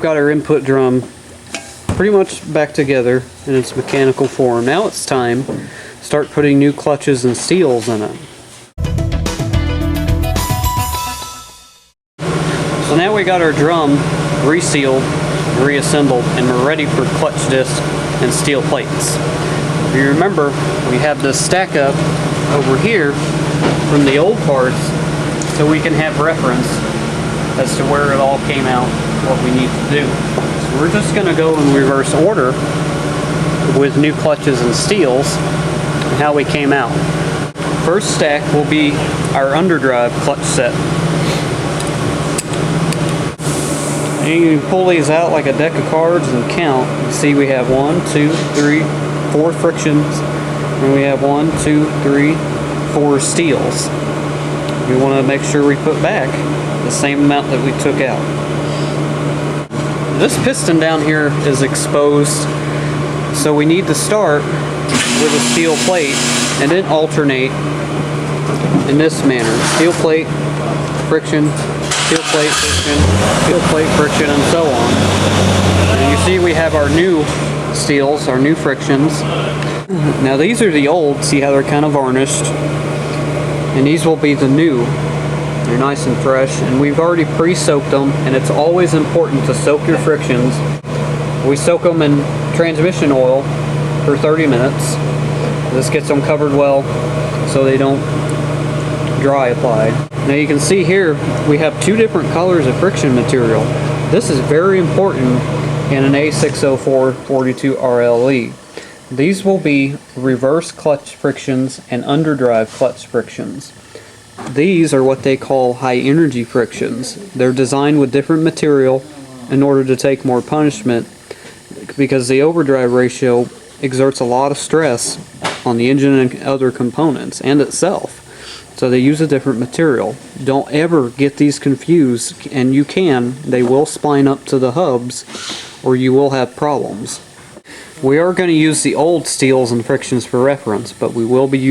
got our input drum pretty much back together in its mechanical form. Now it's time to start putting new clutches and seals in it. So now we got our drum resealed, reassembled, and we're ready for clutch disc and steel plates. If you remember, we have this stack up over here from the old parts so we can have reference as to where it all came out, what we need to do. So we're just going to go in reverse order with new clutches and steels and how we came out. First stack will be our Underdrive clutch set. And you can pull these out like a deck of cards and count. You see we have 1, 2, 3, 4 frictions, and we have 1, 2, 3, 4 steels. We want to make sure we put back the same amount that we took out. This piston down here is exposed, so we need to start with a steel plate and then alternate in this manner. Steel plate, friction, steel plate, friction, steel plate, friction, and so on. And you see we have our new steels, our new frictions. Now these are the old, see how they're kind of varnished, and these will be the new. They're nice and fresh, and we've already pre-soaked them, and it's always important to soak your frictions. We soak them in transmission oil for 30 minutes. This gets them covered well so they don't dry apply. Now you can see here we have 2 different colors of friction material. This is very important in an A604-42 RLE. These will be reverse clutch frictions and underdrive clutch frictions. These are what they call high energy frictions. They're designed with different material in order to take more punishment because the overdrive ratio exerts a lot of stress on the engine and other components and itself. So they use a different material. Don't ever get these confused, and they will spline up to the hubs or you will have problems. We are going to use the old steels and frictions for reference, but we will be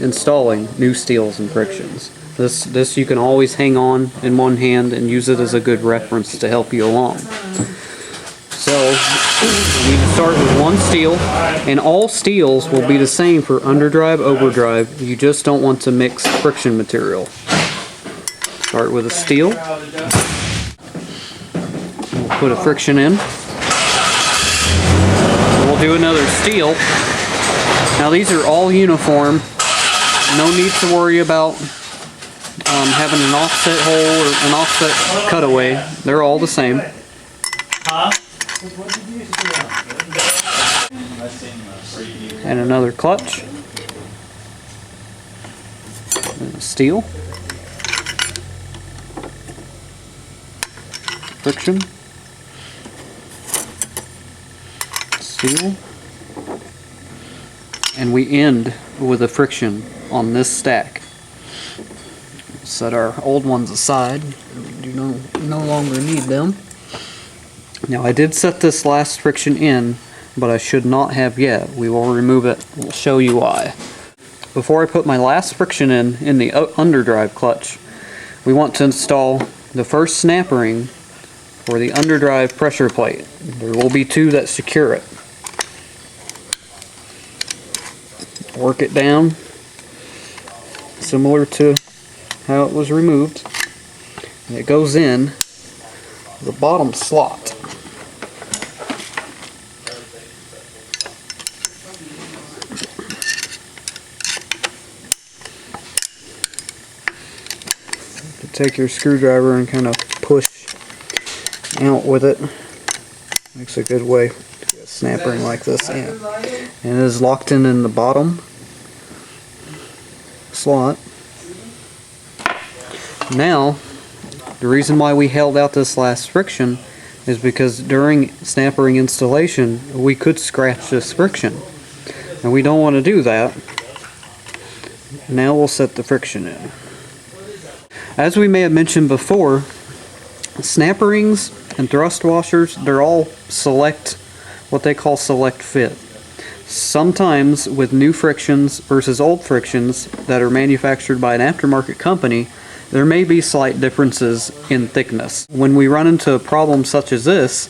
installing new steels and frictions. This you can always hang on in one hand and use it as a good reference to help you along. So we need to start with 1 steel, and all steels will be the same for underdrive, overdrive. You just don't want to mix friction material. Start with a steel. We'll put a friction in. We'll do another steel. Now these are all uniform. No need to worry about having an offset hole or an offset cutaway. They're all the same. And another clutch. And steel. Friction. Steel. And we end with a friction on this stack. Set our old ones aside. We do no longer need them. Now I did set this last friction in, but I should not have yet. We will remove it. We'll show you why. Before I put my last friction in the underdrive clutch, we want to install the first snap ring for the underdrive pressure plate. There will be 2 that secure it. Work it down similar to how it was removed. And it goes in the bottom slot. Take your screwdriver and kind of push out with it. Makes a good way to get a snap ring like this in. And it is locked in the bottom slot. Now, the reason why we held out this last friction is because during snap ring installation we could scratch this friction, and we don't want to do that. Now we'll set the friction in. As we may have mentioned before, snap rings and thrust washers, they're all what they call select fit. Sometimes with new frictions versus old frictions that are manufactured by an aftermarket company, there may be slight differences in thickness. When we run into a problem such as this,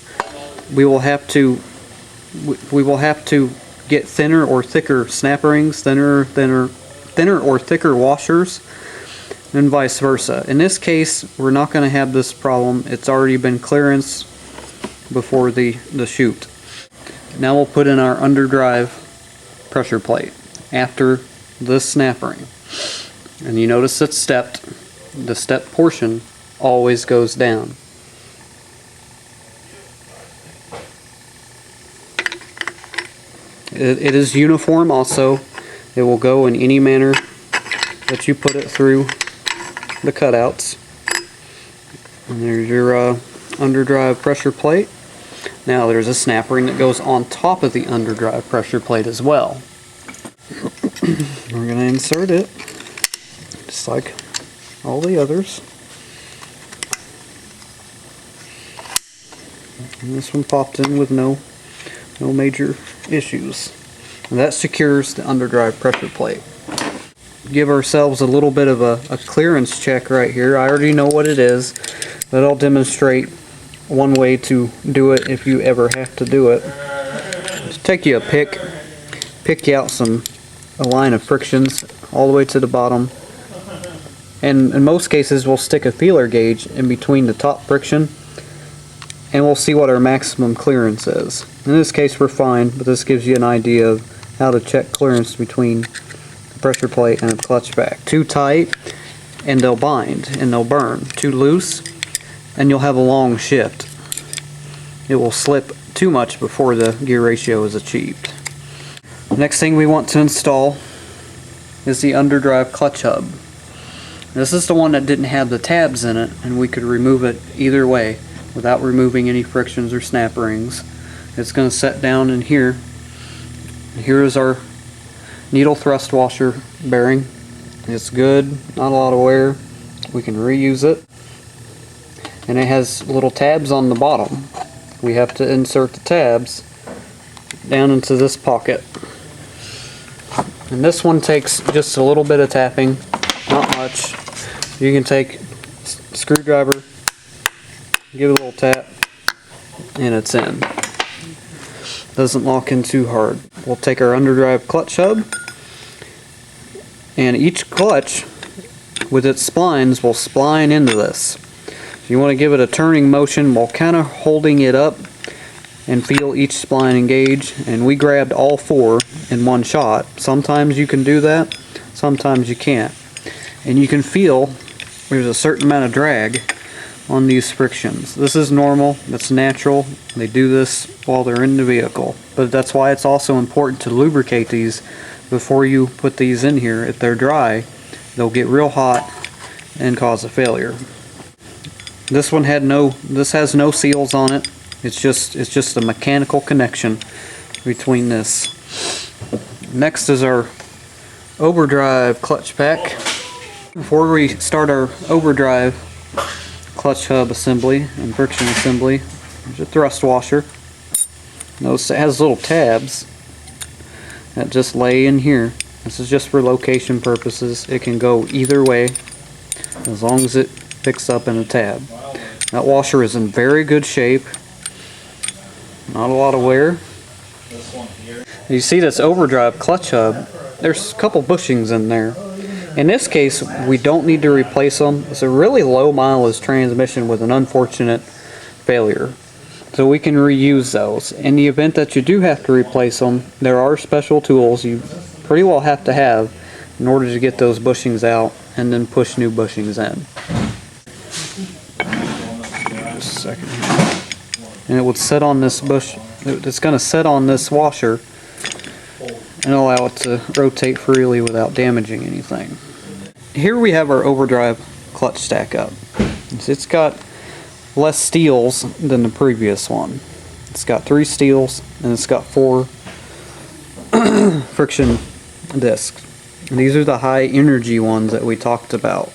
we will have to get thinner or thicker snap rings, thinner or thicker washers, and vice versa. In this case, we're not going to have this problem. It's already been clearanced before the shoot. Now we'll put in our underdrive pressure plate after this snap ring. And you notice it's stepped. The step portion always goes down. It is uniform also. It will go in any manner that you put it through the cutouts. And there's your underdrive pressure plate. Now there's a snap ring that goes on top of the underdrive pressure plate as well. We're going to insert it just like all the others. And this one popped in with no major issues. And that secures the underdrive pressure plate. Give ourselves a little bit of a clearance check right here. I already know what it is, but I'll demonstrate one way to do it if you ever have to do it. Just take you a pick you out a line of frictions all the way to the bottom. And in most cases we'll stick a feeler gauge in between the top friction and we'll see what our maximum clearance is. In this case we're fine, but this gives you an idea of how to check clearance between the pressure plate and the clutch back. Too tight and they'll bind and they'll burn. Too loose and you'll have a long shift. It will slip too much before the gear ratio is achieved. Next thing we want to install is the underdrive clutch hub. This is the one that didn't have the tabs in it, and we could remove it either way without removing any frictions or snap rings. It's going to set down in here. Here is our needle thrust washer bearing. It's good, not a lot of wear. We can reuse it. And it has little tabs on the bottom. We have to insert the tabs down into this pocket. And this one takes just a little bit of tapping, not much. You can take a screwdriver, give it a little tap, and it's in. Doesn't lock in too hard. We'll take our underdrive clutch hub, and each clutch with its splines will spline into this. So you want to give it a turning motion while kind of holding it up and feel each spline engage. And we grabbed all four in one shot. Sometimes you can do that, sometimes you can't. And you can feel there's a certain amount of drag on these frictions. This is normal, that's natural. They do this while they're in the vehicle. But that's why it's also important to lubricate these before you put these in here. If they're dry, they'll get real hot and cause a failure. This one has no seals on it. It's just a mechanical connection between this. Next is our overdrive clutch pack. Before we start our overdrive clutch hub assembly and friction assembly, there's a thrust washer. Notice it has little tabs that just lay in here. This is just for location purposes. It can go either way as long as it picks up in a tab. That washer is in very good shape. Not a lot of wear. You see this overdrive clutch hub, there's a couple bushings in there. In this case, we don't need to replace them. It's a really low mileage transmission with an unfortunate failure. So we can reuse those. In the event that you do have to replace them, there are special tools you pretty well have to have in order to get those bushings out and then push new bushings in. Just a second here. And it would set on this bush, it's going to set on this washer and allow it to rotate freely without damaging anything. Here we have our overdrive clutch stack up. It's got less steels than the previous one. It's got 3 steels and it's got 4 friction discs. And these are the high energy ones that we talked about,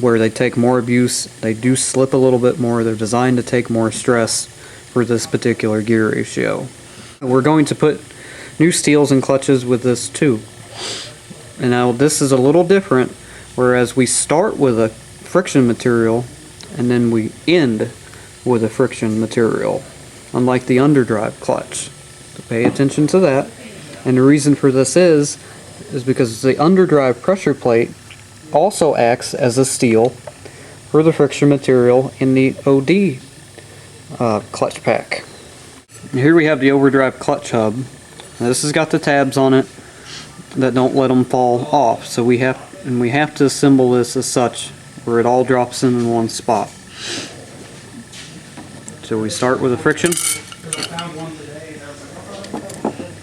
where they take more abuse, they do slip a little bit more, they're designed to take more stress for this particular gear ratio. We're going to put new steels and clutches with this too. And now this is a little different Whereas we start with a friction material and then we end with a friction material, unlike the underdrive clutch. So pay attention to that. And the reason for this is because the underdrive pressure plate also acts as a steel for the friction material in the OD clutch pack. And here we have the overdrive clutch hub. Now this has got the tabs on it that don't let them fall off, so we have to assemble this as such where it all drops in one spot. So we start with a friction,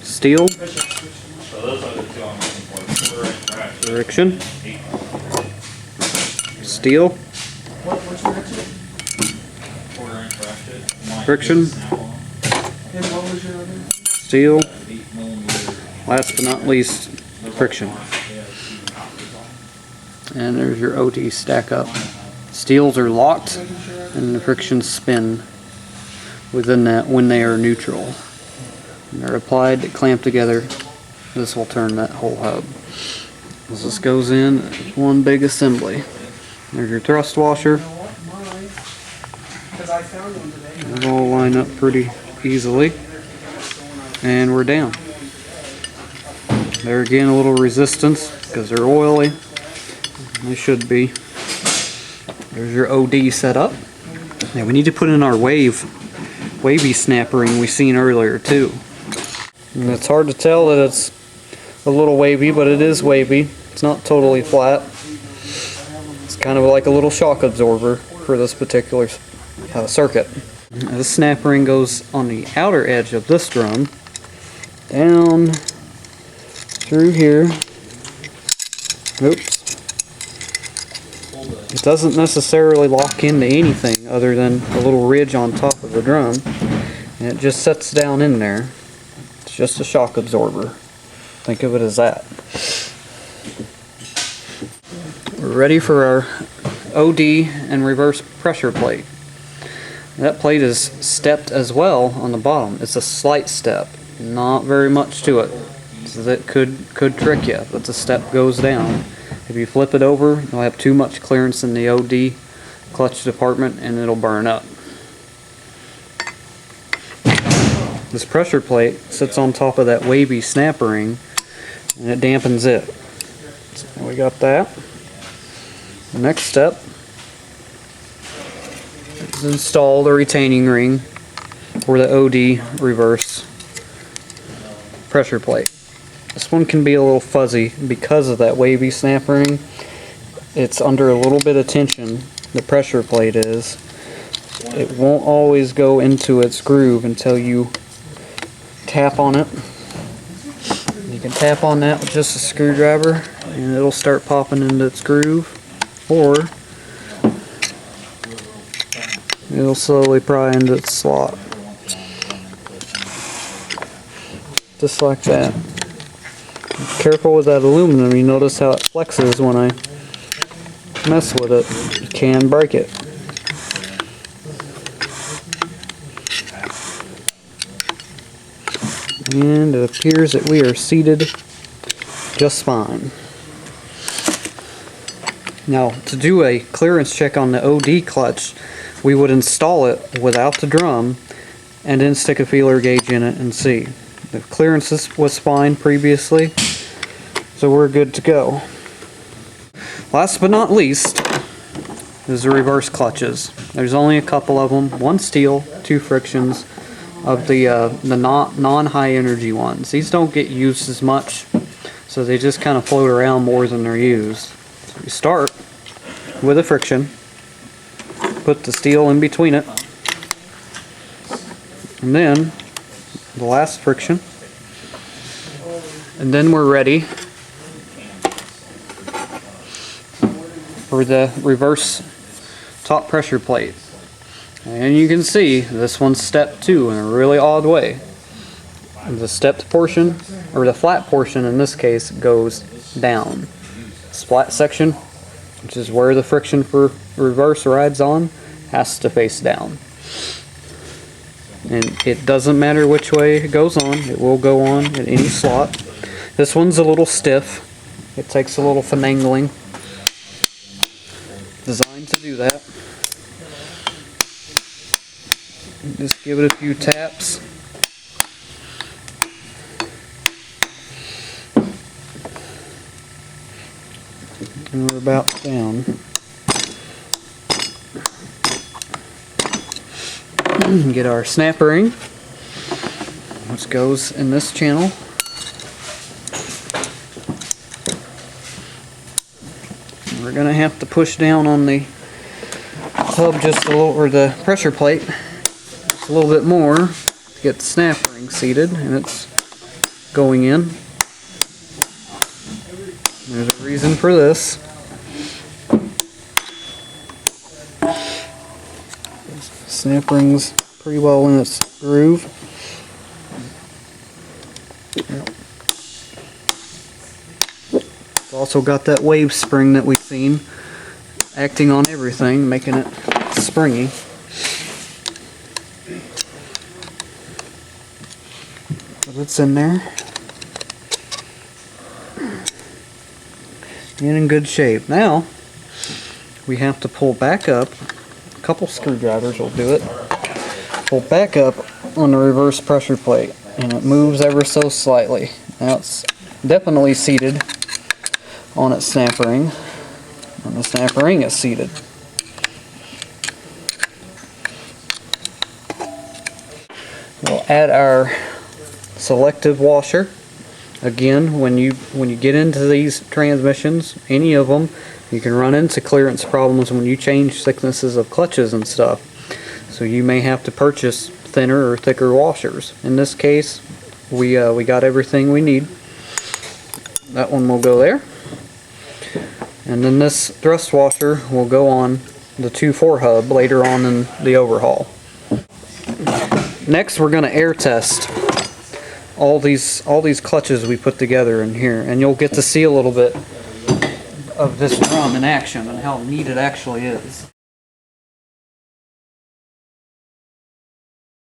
steel, friction, steel, friction, steel, last but not least, friction. And there's your OD stack up. Steels are locked and the frictions spin within that when they are neutral. When they're applied to clamp together, this will turn that whole hub. As this goes in, one big assembly. There's your thrust washer. It'll all line up pretty easily. And we're down. There again, a little resistance because they're oily. They should be. There's your OD set up. Now we need to put in our wavy snap ring we seen earlier too. And it's hard to tell that it's a little wavy, but it is wavy. It's not totally flat. It's kind of like a little shock absorber for this particular circuit. This snap ring goes on the outer edge of this drum, down through here. Oops. It doesn't necessarily lock into anything other than a little ridge on top of the drum, and it just sets down in there. It's just a shock absorber. Think of it as that. We're ready for our OD and reverse pressure plate. That plate is stepped as well on the bottom. It's a slight step, not very much to it. So that could trick you, but the step goes down. If you flip it over, you'll have too much clearance in the OD clutch department and it'll burn up. This pressure plate sits on top of that wavy snap ring and it dampens it. So we got that. The next step is install the retaining ring for the OD reverse pressure plate. This one can be a little fuzzy because of that wavy snap ring. It's under a little bit of tension, the pressure plate is. It won't always go into its groove until you tap on it. You can tap on that with just a screwdriver and it'll start popping into its groove, or it'll slowly pry into its slot. Just like that. Careful with that aluminum, you notice how it flexes when I mess with it. You can break it. And it appears that we are seated just fine. Now, to do a clearance check on the OD clutch, we would install it without the drum and then stick a feeler gauge in it and see. The clearance was fine previously, so we're good to go. Last but not least is the reverse clutches. There's only a couple of them, one steel, two frictions of the non-high energy ones. These don't get used as much, so they just kind of float around more than they're used. So we start with a friction, put the steel in between it, and then the last friction, and then we're ready for the reverse top pressure plate. And you can see this one's stepped too in a really odd way. The stepped portion, or the flat portion in this case, goes down. This flat section, which is where the friction for reverse rides on, has to face down. And it doesn't matter which way it goes on, it will go on in any slot. This one's a little stiff, it takes a little finagling, that. Just give it a few taps. And we're about down. Get our snap ring, which goes in this channel. We're going to have to push down on the hub just a little, or the pressure plate, just a little bit more to get the snap ring seated, and it's going in. There's a reason for this. Snap ring's pretty well in its groove. It's also got that wave spring that we've seen acting on everything, making it springy. But it's in there. And in good shape. Now we have to pull back up. A couple screwdrivers will do it. Pull back up on the reverse pressure plate, and it moves ever so slightly. Now it's definitely seated on its snap ring, and the snap ring is seated. We'll add our selective washer. Again, when you get into these transmissions, any of them, you can run into clearance problems when you change thicknesses of clutches and stuff. So you may have to purchase thinner or thicker washers. In this case, we got everything we need. That one will go there. And then this thrust washer will go on the 2.4 hub later on in the overhaul. Next, we're going to air test all these clutches we put together in here, and you'll get to see a little bit of this drum in action and how neat it actually is.